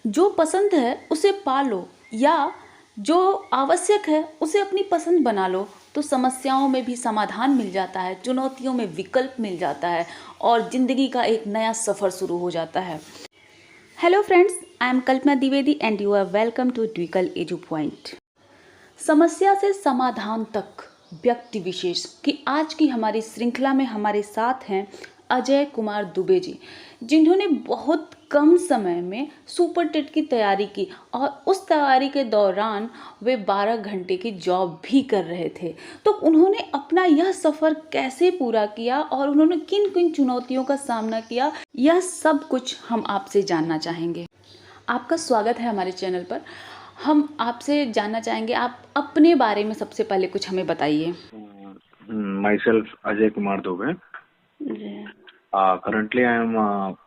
जो पसंद है उसे पालो या जो आवश्यक है उसे अपनी पसंद बना लो, तो समस्याओं में भी समाधान मिल जाता है, चुनौतियों में विकल्प मिल जाता है और ज़िंदगी का एक नया सफ़र शुरू हो जाता है। Hello friends, I am Kalpana Dwivedi and you are welcome to twinkle edu point. समस्या से समाधान तक व्यक्ति विशेष की आज की हमारी श्रृंखला में हमारे साथ हैं अजय कुमार दुबे जी, जिन्होंने बहुत कम समय में सुपर टेट की तैयारी की और उस तैयारी के दौरान वे 12 घंटे की जॉब भी कर रहे थे। तो उन्होंने अपना यह सफ़र कैसे पूरा किया और उन्होंने किन किन चुनौतियों का सामना किया, यह सब कुछ हम आपसे जानना चाहेंगे। आपका स्वागत है हमारे चैनल पर। हम आपसे जानना चाहेंगे, आप अपने बारे में सबसे पहले कुछ हमें बताइए। Myself Ajay Kumar Dubey. Currently I am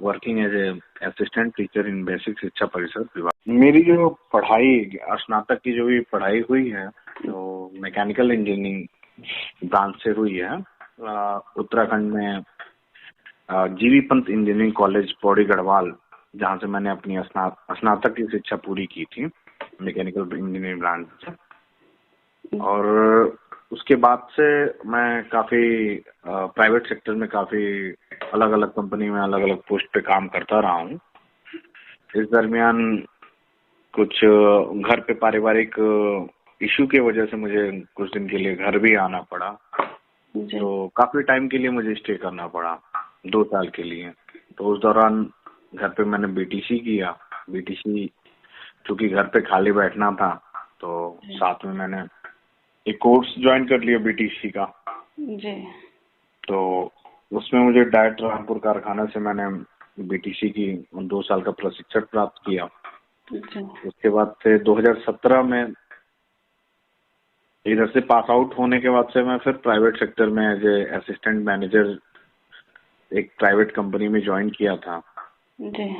working as a assistant teacher in basic शिक्षा परिषद विभाग। मेरी जो पढ़ाई स्नातक की जो भी पढ़ाई हुई है तो मैकेनिकल इंजीनियरिंग ब्रांच से हुई है उत्तराखंड में जीवी पंत इंजीनियरिंग कॉलेज पौड़ी गढ़वाल, जहाँ से मैंने अपनी स्नातक की शिक्षा पूरी की थी मैकेनिकल इंजीनियरिंग ब्रांच से। और उसके बाद से मैं काफी प्राइवेट सेक्टर में काफी अलग अलग कंपनी में अलग अलग पोस्ट पे काम करता रहा हूँ। इस दरमियान कुछ घर पे पारिवारिक इशू के वजह से मुझे कुछ दिन के लिए घर भी आना पड़ा, तो काफी टाइम के लिए मुझे स्टे करना पड़ा, 2 साल के लिए। तो उस दौरान घर पे मैंने बीटीसी किया। बीटीसी चूंकि घर पे खाली बैठना था तो साथ में मैंने एक कोर्स ज्वाइन कर लिया बीटीसी का जी। तो उसमें मुझे डायरेक्ट रामपुर कारखाना से मैंने बीटीसी की 2 साल का प्रशिक्षण प्राप्त किया। उसके बाद से 2017 में इधर से पास आउट होने के बाद से मैं फिर प्राइवेट सेक्टर में एज ए असिस्टेंट मैनेजर एक प्राइवेट कंपनी में ज्वाइन किया था जी।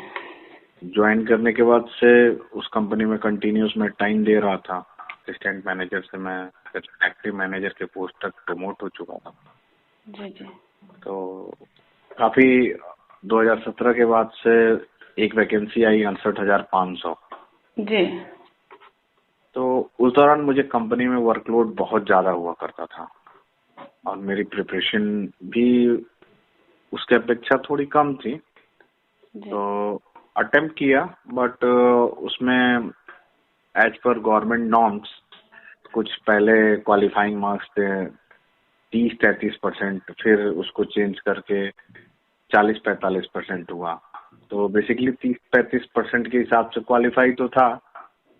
ज्वाइन करने के बाद से उस कंपनी में कंटिन्यूस मैं टाइम दे रहा था। असिस्टेंट मैनेजर से मैं फिर एक्टिव मैनेजर के पोस्ट तक प्रमोट हो चुका था जी। तो काफी 2017 के बाद से एक वैकेंसी आई 68,500 जी। तो उस दौरान मुझे कंपनी में वर्कलोड बहुत ज्यादा हुआ करता था और मेरी प्रिपरेशन भी उसके अपेक्षा थोड़ी कम थी। तो अटेम्प्ट किया बट उसमें एज पर गवर्नमेंट नॉर्म्स कुछ पहले क्वालिफाइंग मार्क्स थे 30-33%, फिर उसको चेंज करके 40-45% हुआ। तो बेसिकली 30-35% के हिसाब से क्वालिफाई तो था,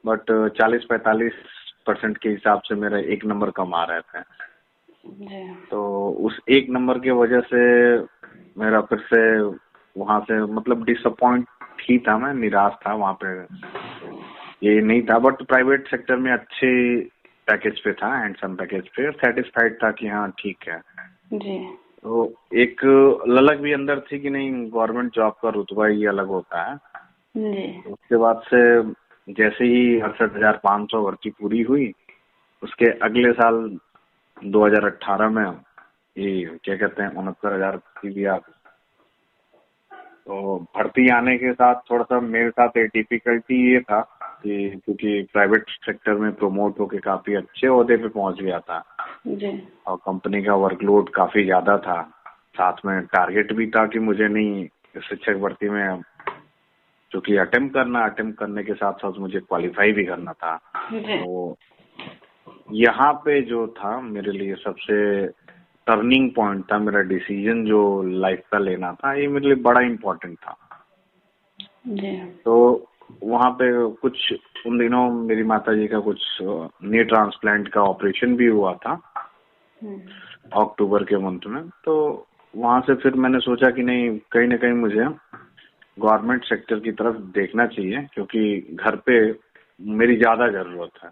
बट 40-45% के हिसाब से मेरा 1 नंबर कम आ रहे थे। तो उस 1 नंबर की वजह से मेरा फिर से वहां से मतलब डिसअपॉइंट ही था, मैं निराश था वहां पे। ये नहीं था, बट प्राइवेट सेक्टर में अच्छे पैकेज पे था, हैंडसम पैकेज पे, सेटिस्फाइड था कि हाँ ठीक है जी। तो एक ललक भी अंदर थी कि नहीं, गवर्नमेंट जॉब का रुतबा ही अलग होता है जी। उसके बाद से जैसे ही 68,500 भर्ती पूरी हुई, उसके अगले साल 2018 में ये क्या कहते हैं 69,000 की भी आ। तो भर्ती आने के साथ थोड़ा सा मेरे साथ डिफिकल्टी ये था कि क्योंकि प्राइवेट सेक्टर में प्रमोट होके काफी अच्छे ओहदे पे पहुंच गया था जी। और कंपनी का वर्कलोड काफी ज्यादा था, साथ में टारगेट भी था कि मुझे नहीं शिक्षक भर्ती में क्योंकि अटेम्प्ट करने के साथ साथ मुझे क्वालिफाई भी करना था। तो यहाँ पे जो था मेरे लिए सबसे टर्निंग पॉइंट था, मेरा डिसीजन जो लाइफ का लेना था, ये मेरे लिए बड़ा इम्पोर्टेंट था जी। तो वहाँ पे कुछ उन दिनों मेरी माताजी का कुछ नी ट्रांसप्लांट का ऑपरेशन भी हुआ था अक्टूबर के मंथ में। तो वहां से फिर मैंने सोचा कि नहीं, कहीं ना कहीं मुझे गवर्नमेंट सेक्टर की तरफ देखना चाहिए क्योंकि घर पे मेरी ज्यादा जरूरत है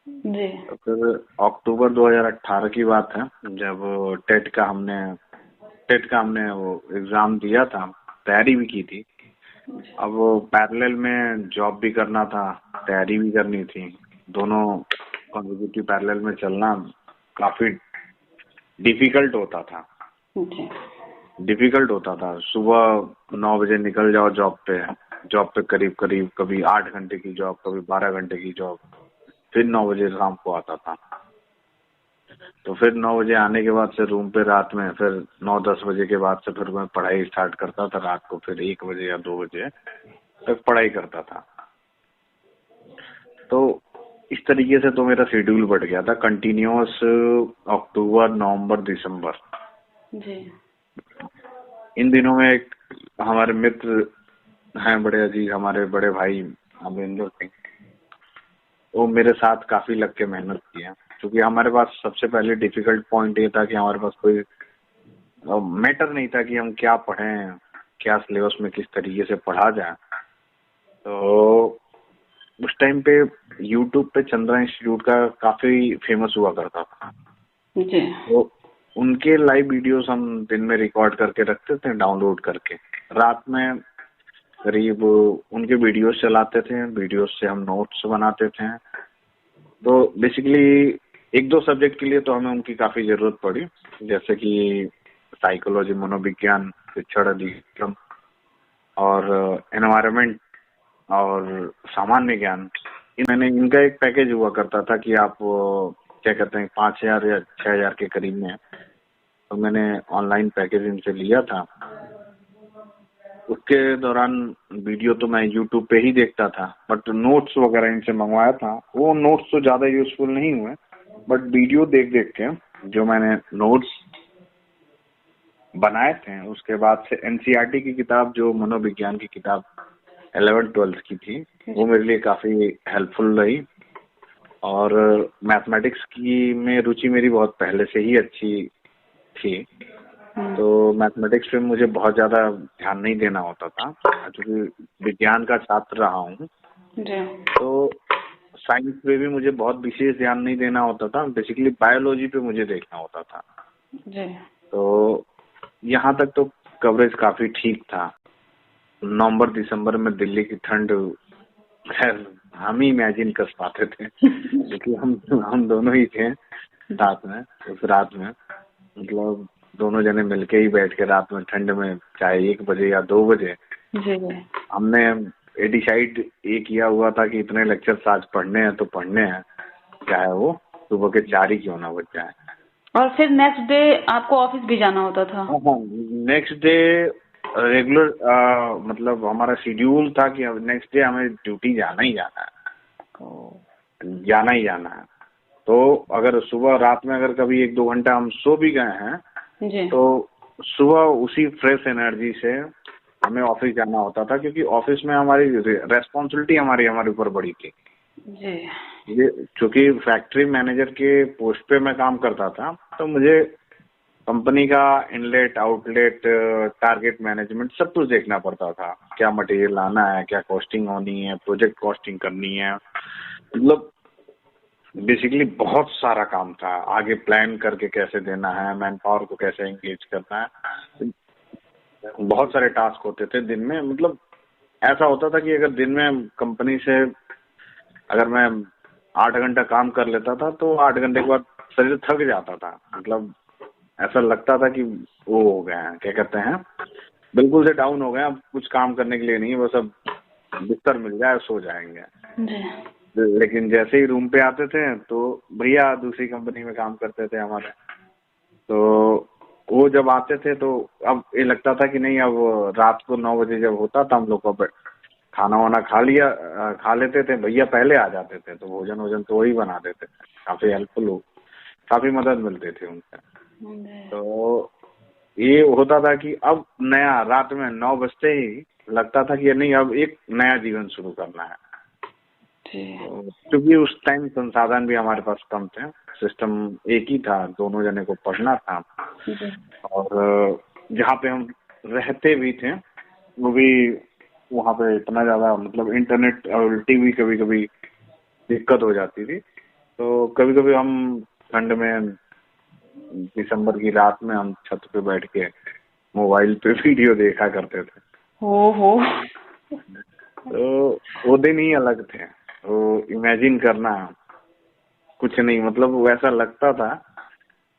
जी। तो फिर अक्टूबर 2018 की बात है, जब टेट का हमने वो एग्जाम दिया था, तैयारी भी की थी। अब पैरेलल में जॉब भी करना था, तैयारी भी करनी थी, दोनों कॉन्जिक्यूटिव पैरेलल में चलना काफी डिफिकल्ट होता था। सुबह 9 बजे निकल जाओ जॉब पे, जॉब पे करीब करीब कभी 8 घंटे की जॉब, कभी 12 घंटे की जॉब, फिर 9 बजे शाम को आता था। तो फिर 9 बजे आने के बाद से रूम पे रात में फिर 9-10 बजे के बाद से फिर मैं पढ़ाई स्टार्ट करता था रात को, फिर 1 बजे या 2 बजे तक पढ़ाई करता था। तो इस तरीके से तो मेरा शेड्यूल बढ़ गया था कंटिन्यूअस अक्टूबर, नवंबर, दिसंबर। जी। इन दिनों में एक हमारे मित्र हैं बड़े अजीज, हमारे बड़े भाई अमरिंदर सिंह, वो मेरे साथ काफी लग के मेहनत की है, क्योंकि हमारे पास सबसे पहले डिफिकल्ट पॉइंट ये था कि हमारे पास कोई मैटर नहीं था कि हम क्या पढ़ें, क्या सिलेबस में किस तरीके से पढ़ा जाए। तो उस टाइम पे यूट्यूब पे चंद्रा इंस्टीट्यूट का काफी फेमस हुआ करता था। जी। तो उनके लाइव वीडियोस हम दिन में रिकॉर्ड करके रखते थे, डाउनलोड करके। रात में करीब उनके वीडियोस चलाते थे, वीडियोस से हम नोट्स बनाते थे। तो बेसिकली 1-2 सब्जेक्ट के लिए तो हमें उनकी काफी जरूरत पड़ी, जैसे कि साइकोलॉजी, मनोविज्ञान, शिक्षण अधिगम और एनवायरनमेंट और सामान्य ज्ञान। मैंने इनका एक पैकेज हुआ करता था कि आप क्या कहते हैं 5,000 या 6,000 के करीब में, तो मैंने ऑनलाइन पैकेज इनसे लिया था। उसके दौरान वीडियो तो मैं यूट्यूब पे ही देखता था, बट नोट्स वगैरह इनसे मंगवाया था। वो नोट्स तो ज्यादा यूजफुल नहीं हुए, बट वीडियो देख देख के जो मैंने नोट्स बनाए थे, उसके बाद से एनसीईआरटी की किताब, जो मनोविज्ञान की किताब 11th-12th की थी, वो मेरे लिए काफी हेल्पफुल रही। और मैथमेटिक्स की में रुचि मेरी बहुत पहले से ही अच्छी थी, तो मैथमेटिक्स पे मुझे बहुत ज्यादा ध्यान नहीं देना होता था, क्योंकि विज्ञान का छात्र रहा हूँ। तो साइंस पे भी मुझे बहुत विशेष ध्यान नहीं देना होता था, बेसिकली बायोलॉजी पे मुझे देखना होता था। तो यहाँ तक तो कवरेज काफी ठीक था। नवंबर दिसंबर में दिल्ली की ठंड, खैर हम ही इमेजिन कर पाते थे, क्योंकि हम दोनों ही थे साथ में उस रात में। मतलब दोनों जने मिलके ही बैठ के रात में ठंड में, चाहे 1 बजे या 2 बजे, हमने डिसाइड ये किया हुआ था कि इतने लेक्चर्स आज पढ़ने हैं तो पढ़ने हैं, चाहे वो सुबह के 4 ही क्यों ना बज जाए। और फिर नेक्स्ट डे आपको ऑफिस भी जाना होता था? नेक्स्ट डे रेगुलर मतलब हमारा शेड्यूल था कि नेक्स्ट डे हमें ड्यूटी जाना ही जाना है, जाना ही जाना है। तो अगर सुबह रात में अगर कभी 1-2 घंटा हम सो भी गए हैं जी। तो सुबह उसी फ्रेश एनर्जी से हमें ऑफिस जाना होता था, क्योंकि ऑफिस में हमारी रेस्पॉन्सिबिलिटी हमारे ऊपर बड़ी थी जी। ये, क्योंकि फैक्ट्री मैनेजर के पोस्ट पे मैं काम करता था, तो मुझे कंपनी का इनलेट, आउटलेट, टारगेट मैनेजमेंट सब कुछ देखना पड़ता था। क्या मटेरियल लाना है, क्या कॉस्टिंग होनी है, प्रोजेक्ट कॉस्टिंग करनी है, मतलब बेसिकली बहुत सारा काम था। आगे प्लान करके कैसे देना है, मैन पावर को कैसे एंगेज करना है, बहुत सारे टास्क होते थे दिन में। मतलब ऐसा होता था कि अगर दिन में कंपनी से अगर मैं 8 घंटा काम कर लेता था, तो 8 घंटे के बाद शरीर थक जाता था। मतलब ऐसा लगता था कि वो हो गए हैं, क्या कहते हैं, बिल्कुल से डाउन हो गए, अब कुछ काम करने के लिए नहीं है, बस अब बिस्तर मिल जाए सो जाएंगे। लेकिन जैसे ही रूम पे आते थे तो भैया दूसरी कंपनी में काम करते थे हमारे, तो वो जब आते थे तो अब ये लगता था कि नहीं, अब रात को 9 बजे जब होता था हम लोग को खाना वाना खा लेते थे, भैया पहले आ जाते थे, तो भोजन तो वही बना देते थे। काफी हेल्पफुल हो, काफी मदद मिलती थी उनसे। तो ये होता था कि अब नया रात में 9 बजते ही लगता था कि नहीं, अब एक नया जीवन शुरू करना है। क्योंकि उस टाइम संसाधन भी हमारे पास कम थे, सिस्टम एक ही था, दोनों जने को पढ़ना था, और जहाँ पे हम रहते भी थे वो भी वहाँ पे इतना ज्यादा, मतलब इंटरनेट और टीवी कभी कभी दिक्कत हो जाती थी। तो कभी कभी हम ठंड में दिसंबर की रात में हम छत पे बैठ के मोबाइल पे वीडियो देखा करते थे। हो तो वो दिन ही अलग थे। तो इमेजिन करना कुछ नहीं, मतलब वैसा लगता था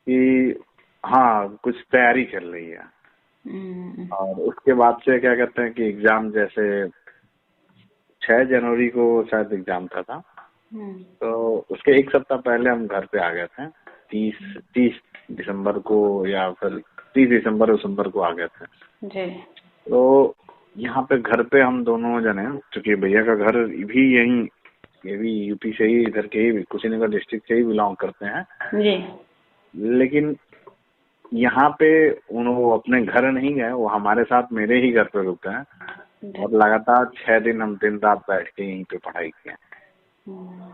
कि हाँ कुछ तैयारी चल रही है। और उसके बाद से क्या कहते हैं कि एग्जाम जैसे 6 जनवरी को शायद एग्जाम था। तो उसके एक सप्ताह पहले हम घर पे आ गए थे। 30 दिसंबर को या फिर 30 दिसंबर को आ गए थे जी। तो यहाँ पे घर पे हम दोनों जने, क्योंकि भैया का घर भी यही, ये भी यूपी से ही, इधर के ही कुशीनगर डिस्ट्रिक्ट से ही बिलोंग करते हैं जी। लेकिन यहाँ पे वो अपने घर नहीं गए, वो हमारे साथ मेरे ही घर पे रुके हैं और लगातार 6 दिन हम दिन रात बैठ के यहीं पे पढ़ाई किए।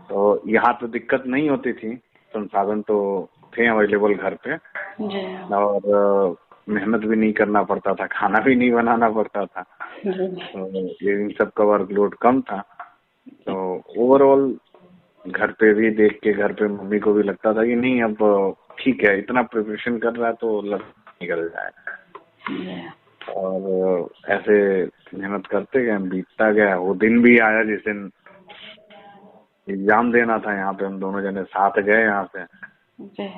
तो यहाँ तो दिक्कत नहीं होती थी, संसाधन तो थे अवेलेबल घर पे जी। और मेहनत भी नहीं करना पड़ता था, खाना भी नहीं बनाना पड़ता था। तो ये इन सब का वर्कलोड कम था। तो ओवरऑल घर पे भी देख के, घर पे मम्मी को भी लगता था कि नहीं अब ठीक है, इतना प्रिपरेशन कर रहा है तो निकल जाए। और ऐसे मेहनत करते गए, बीतता गया। वो दिन भी आया जिस दिन एग्जाम देना था, यहाँ पे हम दोनों जने साथ गए यहाँ पे।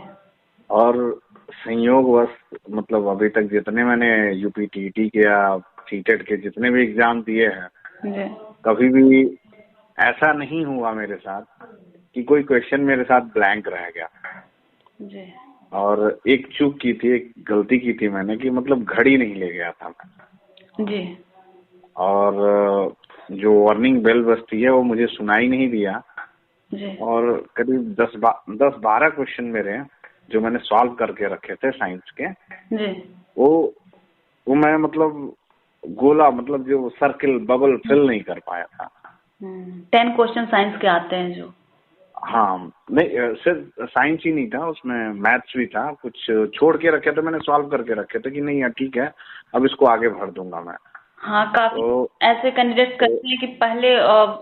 और संयोगवश मतलब अभी तक जितने मैंने यूपी टीटी के या सीटेट के जितने भी एग्जाम दिए हैं, कभी भी ऐसा नहीं हुआ मेरे साथ कि कोई क्वेश्चन मेरे साथ ब्लैंक रह गया। जी। और एक चूक की थी, एक गलती की थी मैंने कि मतलब घड़ी नहीं ले गया था मैं। जी। और जो वार्निंग बेल बजती है वो मुझे सुनाई नहीं दिया। जी। और करीब 10-12 क्वेश्चन मेरे जो मैंने सॉल्व करके रखे थे साइंस के, जी। वो मैं मतलब गोला, मतलब जो सर्किल बबल फिल नहीं कर पाया था। 10 क्वेश्चन साइंस के आते हैं जो। हाँ, नहीं सिर्फ साइंस ही नहीं था, उसमें मैथ्स भी था। कुछ छोड़ के रखे थे मैंने, सॉल्व करके रखे थे कि नहीं यार ठीक है, अब इसको आगे भर दूंगा मैं। हाँ, काफी ऐसे कैंडिडेट करते हैं कि पहले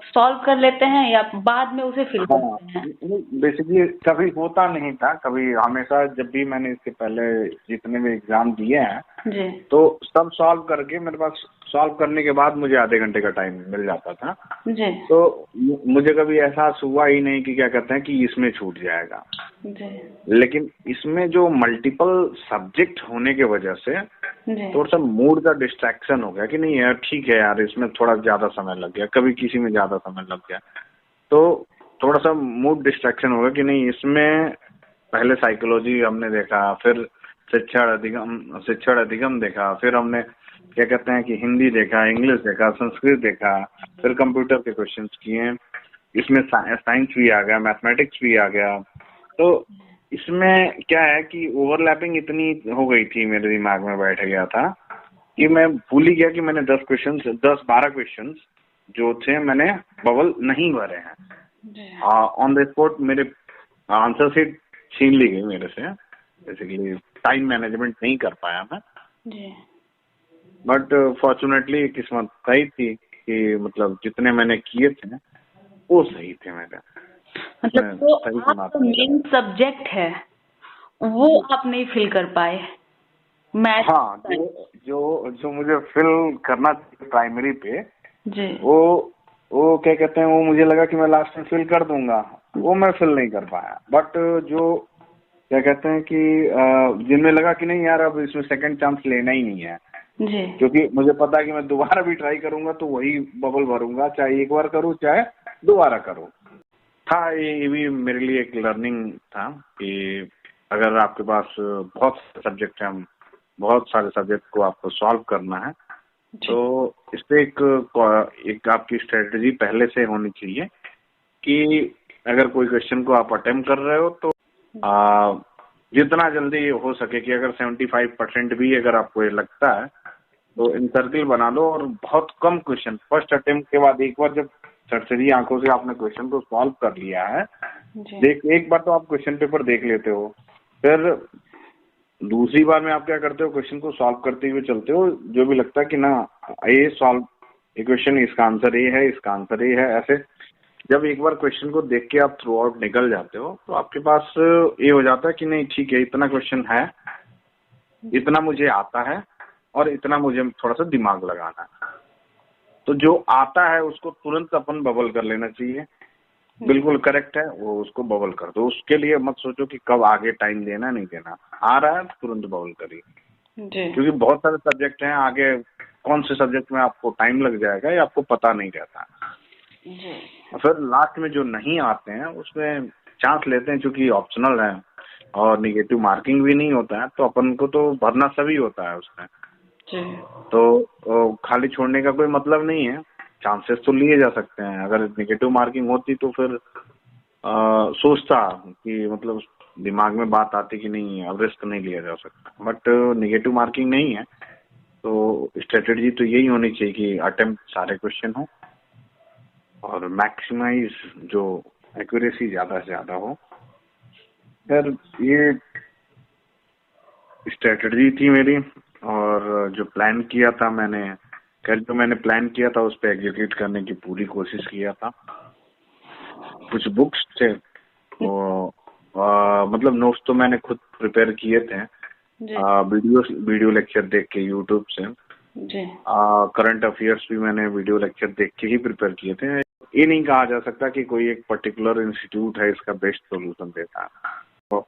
सॉल्व कर लेते हैं या बाद में उसे फिल करते हैं। बेसिकली कभी होता नहीं था, कभी हमेशा जब भी मैंने इसके पहले जितने भी एग्जाम दिए हैं जी। तो सब सॉल्व करके, मेरे पास सॉल्व करने के बाद मुझे आधे घंटे का टाइम मिल जाता था। जी। तो मुझे कभी एहसास हुआ ही नहीं कि क्या कहते हैं कि इसमें छूट जाएगा। जी। लेकिन इसमें जो मल्टीपल सब्जेक्ट होने के वजह से थोड़ा सा मूड का डिस्ट्रैक्शन हो गया कि नहीं यार ठीक है यार, इसमें थोड़ा ज्यादा समय लग गया, कभी किसी में ज्यादा समय लग गया, तो थोड़ा सा मूड डिस्ट्रैक्शन हो गया कि नहीं इसमें पहले साइकोलॉजी हमने देखा, फिर शिक्षण अधिगम देखा, फिर हमने क्या कहते हैं कि हिंदी देखा, इंग्लिश देखा, संस्कृत देखा, फिर कंप्यूटर के क्वेश्चंस किए, इसमें साइंस भी आ गया, मैथमेटिक्स भी आ गया। तो इसमें क्या है कि ओवरलैपिंग इतनी हो गई थी, मेरे दिमाग में बैठ गया था कि मैं भूल ही गया कि मैंने 10-12 क्वेश्चन जो थे मैंने बबल नहीं भरे हैं। ऑन द स्पॉट मेरे आंसर शीट छीन ली गई मेरे से। बेसिकली टाइम मैनेजमेंट नहीं कर पाया मैं। बट फॉर्चुनेटली किस्मत सही थी कि मतलब जितने मैंने किए थे वो सही थे मेरे। मतलब जो आपका मेन सब्जेक्ट है वो आप नहीं फिल कर पाए। हाँ, जो मुझे फिल करना प्राइमरी पे जी। वो क्या कहते हैं, वो मुझे लगा कि मैं लास्ट में फिल कर दूंगा, वो मैं फिल नहीं कर पाया। बट जो क्या कहते हैं कि जिनमें लगा कि नहीं यार अब इसमें सेकंड चांस लेना ही नहीं है जी, क्योंकि मुझे पता है कि मैं दोबारा भी ट्राई करूंगा तो वही बबल भरूंगा, चाहे एक बार करूं चाहे दोबारा करूं। था ये भी मेरे लिए एक लर्निंग था कि अगर आपके पास बहुत सब्जेक्ट हैं, बहुत सारे सब्जेक्ट को आपको सॉल्व करना है तो इस पे एक आपकी स्ट्रेटजी पहले से होनी चाहिए कि अगर कोई क्वेश्चन को आप अटेम्प्ट कर रहे हो तो जितना जल्दी हो सके कि अगर 75% भी अगर आपको ये लगता है तो इनसर्किल बना लो और बहुत कम क्वेश्चन फर्स्ट अटेम्प्ट के बाद एक बार जब सरसरी आंखों से आपने क्वेश्चन को सॉल्व कर लिया है, एक बार तो आप क्वेश्चन पेपर देख लेते हो, फिर दूसरी बार में आप क्या करते हो, क्वेश्चन को सॉल्व करते हुए चलते हो, जो भी लगता है कि ना ये सॉल्व इक्वेशन इसका आंसर ये है, इसका आंसर ये है, ऐसे जब एक बार क्वेश्चन को देख के आप थ्रू आउट निकल जाते हो तो आपके पास ये हो जाता है कि नहीं ठीक है, इतना क्वेश्चन है, इतना मुझे आता है और इतना मुझे थोड़ा सा दिमाग लगाना है। तो जो आता है उसको तुरंत अपन बबल कर लेना चाहिए। बिल्कुल करेक्ट है, वो उसको बबल कर दो। उसके लिए मत सोचो कि कब आगे टाइम देना नहीं देना, आ रहा है तुरंत बबल करिए, क्योंकि बहुत सारे सब्जेक्ट हैं, आगे कौन से सब्जेक्ट में आपको टाइम लग जाएगा ये आपको पता नहीं रहता। जी। फिर लास्ट में जो नहीं आते हैं उसमें चांस लेते हैं, क्योंकि ऑप्शनल है और निगेटिव मार्किंग भी नहीं होता है, तो अपन को तो भरना सभी होता है उसमें। जी। तो खाली छोड़ने का कोई मतलब नहीं है, चांसेस तो लिए जा सकते हैं। अगर निगेटिव मार्किंग होती तो फिर सोचता कि मतलब दिमाग में बात आती कि नहीं अब रिस्क नहीं लिया जा सकता, बट निगेटिव मार्किंग नहीं है, तो स्ट्रेटेजी तो यही होनी चाहिए कि अटेम्प्ट सारे क्वेश्चन हो और मैक्सिमाइज जो एक्यूरेसी ज्यादा से ज्यादा हो। सर ये स्ट्रेटेजी थी मेरी, और जो प्लान किया था मैंने, खैर जो मैंने प्लान किया था उस पर एग्जीक्यूट करने की पूरी कोशिश किया था। कुछ बुक्स थे तो मतलब नोट्स तो मैंने खुद प्रिपेयर किए थे, जी। वीडियो लेक्चर देख के यूट्यूब से। जी। करंट अफेयर्स भी मैंने वीडियो लेक्चर देख के ही प्रिपेयर किए थे। ये नहीं कहा जा सकता कि कोई एक पर्टिकुलर इंस्टीट्यूट है इसका बेस्ट सोल्यूशन देता है। तो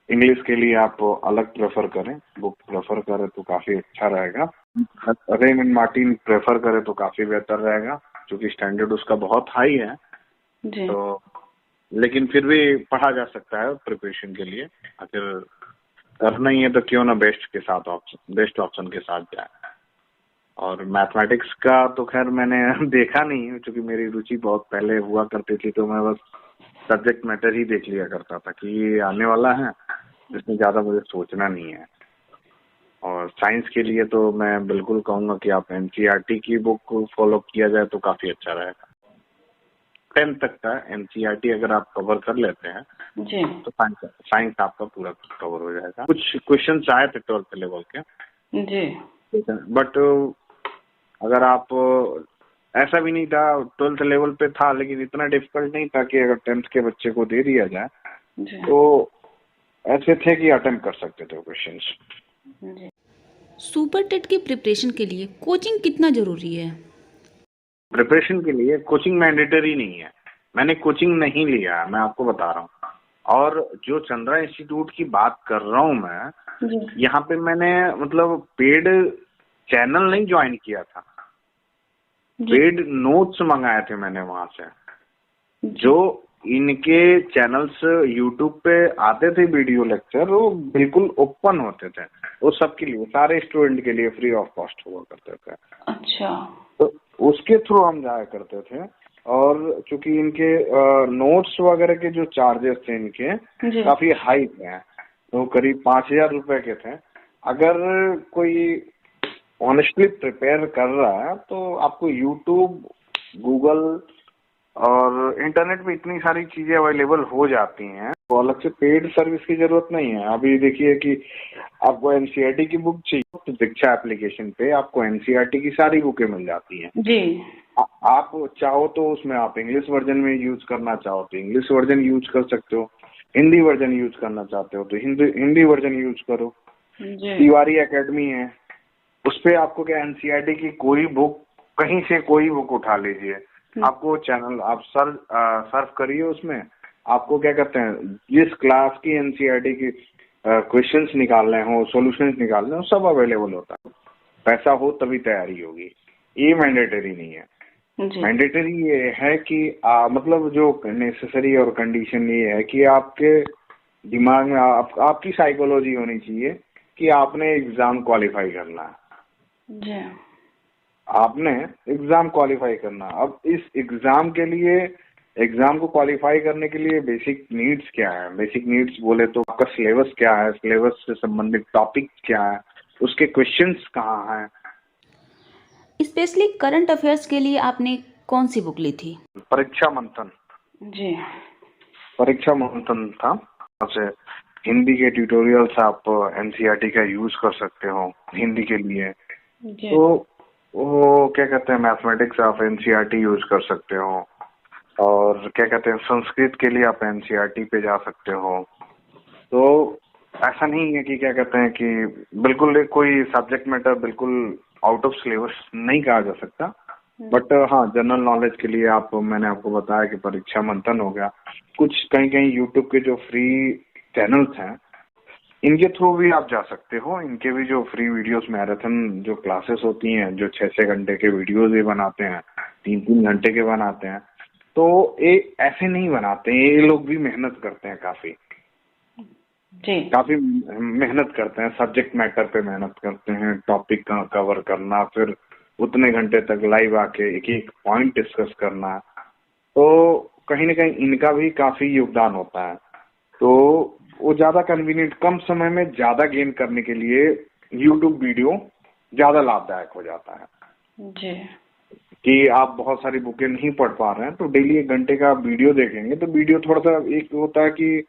इंग्लिश के लिए आप अलग प्रेफर करें, बुक प्रेफर करें तो काफी अच्छा रहेगा। रेमंड मार्टिन प्रेफर करें तो काफी बेहतर रहेगा, क्योंकि स्टैंडर्ड उसका बहुत हाई है। जी। तो लेकिन फिर भी पढ़ा जा सकता है प्रिपरेशन के लिए। अगर करना ही है तो क्यों ना बेस्ट ऑप्शन के साथ जाए। और मैथमेटिक्स का तो खैर मैंने देखा नहीं है, क्योंकि मेरी रुचि बहुत पहले हुआ करती थी, तो मैं बस सब्जेक्ट मैटर ही देख लिया करता था कि ये आने वाला है, इसमें ज्यादा मुझे सोचना नहीं है। और साइंस के लिए तो मैं बिल्कुल कहूंगा कि आप एनसीईआरटी की बुक को फॉलो किया जाए तो काफी अच्छा रहेगा। 10th तक का एनसीईआरटी अगर आप कवर कर लेते हैं जी। तो साइंस आपका पूरा कवर हो जाएगा। कुछ क्वेश्चन आए थे 12th लेवल के, जी। बट अगर आप, ऐसा भी नहीं था 12th लेवल पे था, लेकिन इतना डिफिकल्ट नहीं था कि अगर 10th के बच्चे को दे दिया जाए जी। तो ऐसे थे कि अटेम्प्ट कर सकते थे क्वेश्चंस। जी। सुपर टेट की प्रिपरेशन के लिए कोचिंग कितना जरूरी है? प्रिपरेशन के लिए कोचिंग मैंडेटरी नहीं है। मैंने कोचिंग नहीं लिया है, मैं आपको बता रहा हूँ। और जो चंद्रा इंस्टीट्यूट की बात कर रहा हूँ मैं, जी। यहाँ पे मैंने मतलब पेड चैनल नहीं ज्वाइन किया था, जी। पेड नोट्स मंगाए थे मैंने वहां से। जी। जो इनके चैनल्स यूट्यूब पे आते थे वीडियो लेक्चर, वो बिल्कुल ओपन होते थे, वो सबके लिए, सारे स्टूडेंट के लिए फ्री ऑफ कॉस्ट हुआ करते थे। अच्छा। तो उसके थ्रू हम जाया करते थे। और चूंकि इनके नोट्स वगैरह के जो चार्जेस थे इनके जी। काफी हाई थे, तो करीब 5,000 रुपए के थे। अगर कोई ऑनेस्टली प्रिपेयर कर रहा है तो आपको यूट्यूब, गूगल और इंटरनेट पे इतनी सारी चीजें अवेलेबल हो जाती हैं, तो अलग से पेड सर्विस की जरूरत नहीं है। अभी देखिए कि आपको एनसीईआरटी की बुक चाहिए तो दीक्षा एप्लीकेशन पे आपको एनसीईआरटी की सारी बुकें मिल जाती हैं। जी। आप चाहो तो उसमें आप इंग्लिश वर्जन में यूज करना चाहो तो इंग्लिश वर्जन यूज कर सकते हो, हिंदी वर्जन यूज करना चाहते हो तो हिंदी वर्जन यूज करो। जी। तिवारी एकेडमी है, उस पे आपको क्या एनसीईआरटी की कोई बुक, कहीं से कोई बुक उठा लीजिए, आपको चैनल आप सर्फ करिए, उसमें आपको क्या कहते हैं जिस क्लास की एनसीईआरटी की क्वेश्चंस निकालने हो, सॉल्यूशंस निकालने हो, सब अवेलेबल होता है। पैसा हो तभी तैयारी होगी, ये मैंडेटरी नहीं है। जी। मैंडेटरी ये है कि मतलब जो नेसेसरी और कंडीशन ये है कि आपके दिमाग में आपकी साइकोलॉजी होनी चाहिए कि आपने एग्जाम क्वालिफाई करना है, जी। आपने एग्जाम क्वालिफाई करना। अब इस एग्जाम के लिए, एग्जाम को क्वालिफाई करने के लिए बेसिक नीड्स क्या है? बेसिक नीड्स बोले तो आपका सिलेबस क्या है, सिलेबस से संबंधित टॉपिक क्या है, उसके क्वेश्चंस कहाँ हैं। स्पेशली करंट अफेयर्स के लिए आपने कौन सी बुक ली थी? परीक्षा मंथन, जी। परीक्षा मंथन था। से हिंदी के ट्यूटोरियल्स आप एनसीईआरटी का यूज कर सकते हो हिंदी के लिए। जी। तो वो क्या कहते हैं मैथमेटिक्स आप एनसीईआरटी यूज कर सकते हो, और क्या कहते हैं संस्कृत के लिए आप एनसीईआरटी पे जा सकते हो। तो ऐसा नहीं है कि क्या कहते हैं कि बिल्कुल कोई सब्जेक्ट मैटर बिल्कुल आउट ऑफ सिलेबस नहीं कहा जा सकता, बट हाँ जनरल नॉलेज के लिए आप, मैंने आपको बताया कि परीक्षा मंथन हो गया। कुछ कहीं कहीं यूट्यूब के जो फ्री चैनल्स हैं इनके थ्रू भी आप जा सकते हो। इनके भी जो फ्री वीडियोस मैराथन जो क्लासेस होती हैं, जो 6-6 घंटे के वीडियोस ये बनाते हैं, 3-3 घंटे के बनाते हैं। तो ये ऐसे नहीं बनाते हैं, ये लोग भी मेहनत करते हैं, काफी मेहनत करते हैं, सब्जेक्ट मैटर पे मेहनत करते हैं, टॉपिक का कवर करना, फिर उतने घंटे तक लाइव आके एक एक पॉइंट डिस्कस करना। तो कहीं ना कहीं इनका भी काफी योगदान होता है। तो वो ज्यादा कन्वीनियंट, कम समय में ज्यादा गेन करने के लिए यूट्यूब वीडियो ज्यादा लाभदायक हो जाता है जी। कि आप बहुत सारी बुकें नहीं पढ़ पा रहे हैं तो डेली 1 घंटे का वीडियो देखेंगे तो वीडियो थोड़ा सा एक होता है कि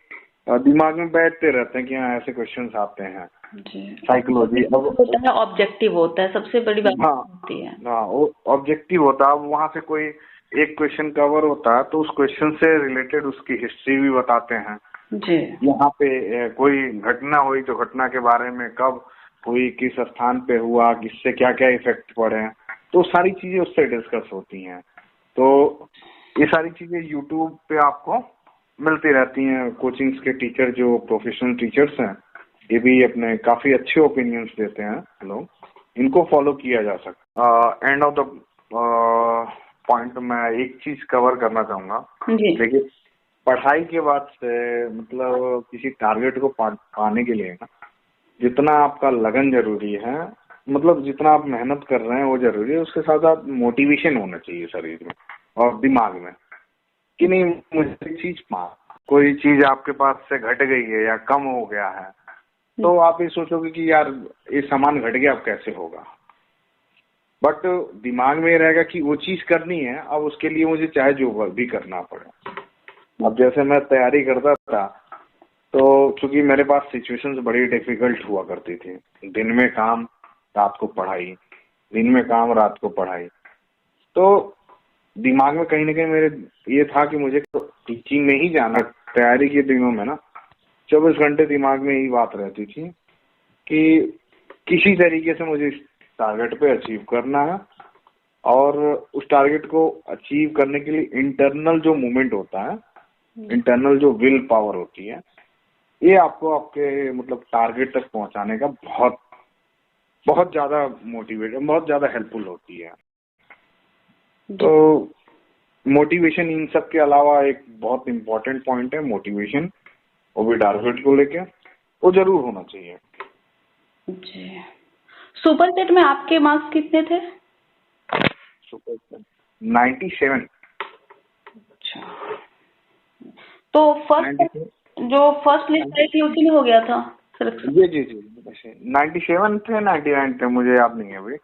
दिमाग में बैठते रहते हैं कि हाँ ऐसे क्वेश्चंस आते हैं। साइकोलॉजी होता है, ऑब्जेक्टिव होता है, सबसे बड़ी बात होती है। हाँ, वो ऑब्जेक्टिव होता है। वहां से कोई एक क्वेश्चन कवर होता है तो उस क्वेश्चन से रिलेटेड उसकी हिस्ट्री भी बताते हैं जी। यहाँ पे कोई घटना हुई तो घटना के बारे में, कब हुई, किस स्थान पे हुआ, किससे क्या क्या इफेक्ट पड़े, तो सारी चीजें उससे डिस्कस होती हैं। तो ये सारी चीजें यूट्यूब पे आपको मिलती रहती हैं। कोचिंग्स के टीचर, जो प्रोफेशनल टीचर्स हैं, ये भी अपने काफी अच्छे ओपिनियंस देते हैं लोग, इनको फॉलो किया जा सकता। एंड ऑफ द पॉइंट मैं एक चीज कवर करना चाहूंगा। देखिए, पढ़ाई के बाद से मतलब किसी टारगेट को पाने के लिए ना, जितना आपका लगन जरूरी है, मतलब जितना आप मेहनत कर रहे हैं वो जरूरी है, उसके साथ साथ मोटिवेशन होना चाहिए शरीर में और दिमाग में कि नहीं मुझे चीज कोई चीज आपके पास से घट गई है या कम हो गया है तो आप ये सोचोगे कि यार ये सामान घट गया, अब कैसे होगा। बट दिमाग में ये रहेगा कि वो चीज करनी है, अब उसके लिए मुझे चाहे जो भी करना पड़े। अब जैसे मैं तैयारी करता था तो चूंकि मेरे पास सिचुएशंस बड़ी डिफिकल्ट हुआ करती थी, दिन में काम रात को पढ़ाई, दिन में काम रात को पढ़ाई, तो दिमाग में कहीं ना कहीं मेरे ये था कि मुझे टीचिंग में ही जाना। तैयारी के दिनों में ना 24 घंटे दिमाग में यही बात रहती थी कि किसी तरीके से मुझे इस टारगेट पे अचीव करना है, और उस टारगेट को अचीव करने के लिए इंटरनल जो मूवमेंट होता है, इंटरनल जो विल पावर होती है, ये आपको आपके मतलब टारगेट तक पहुंचाने का बहुत ज्यादा बहुत ज्यादा हेल्पफुल होती है। तो मोटिवेशन इन सब के अलावा एक बहुत इम्पोर्टेंट पॉइंट है, मोटिवेशन, वो भी टारगेट को लेके वो जरूर होना चाहिए। जी। सुपर सेट में आपके मार्क्स कितने थे? Super set 97। अच्छा, तो फर्स्ट लिस्ट आई थी उसी में हो गया था सिलेक्शन? जी 97 थे, 99 थे, मुझे याद नहीं है अभी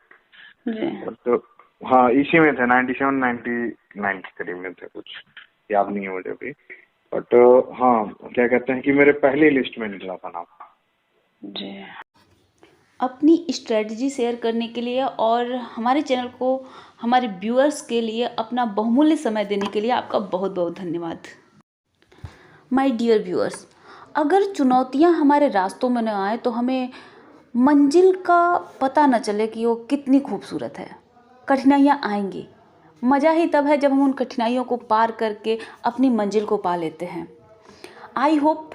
जी। तो हाँ, इसी में थे, 97 99 के करीब में थे, कुछ याद नहीं है मुझे अभी। बट हाँ, क्या कहते हैं कि मेरे पहले लिस्ट में निकला था नाम जी। अपनी स्ट्रेटजी शेयर करने के लिए और हमारे चैनल को, हमारे व्यूअर्स के लिए अपना बहुमूल्य समय देने के लिए आपका बहुत बहुत धन्यवाद। माय डियर व्यूअर्स, अगर चुनौतियां हमारे रास्तों में न आए तो हमें मंजिल का पता न चले कि वो कितनी खूबसूरत है। कठिनाइयां आएंगी, मज़ा ही तब है जब हम उन कठिनाइयों को पार करके अपनी मंजिल को पा लेते हैं। आई होप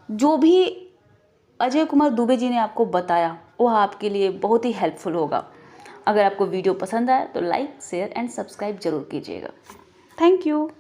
जो भी अजय कुमार दुबे जी ने आपको बताया वो आपके लिए बहुत ही हेल्पफुल होगा। अगर आपको वीडियो पसंद आए तो लाइक, शेयर एंड सब्सक्राइब जरूर कीजिएगा। Thank you.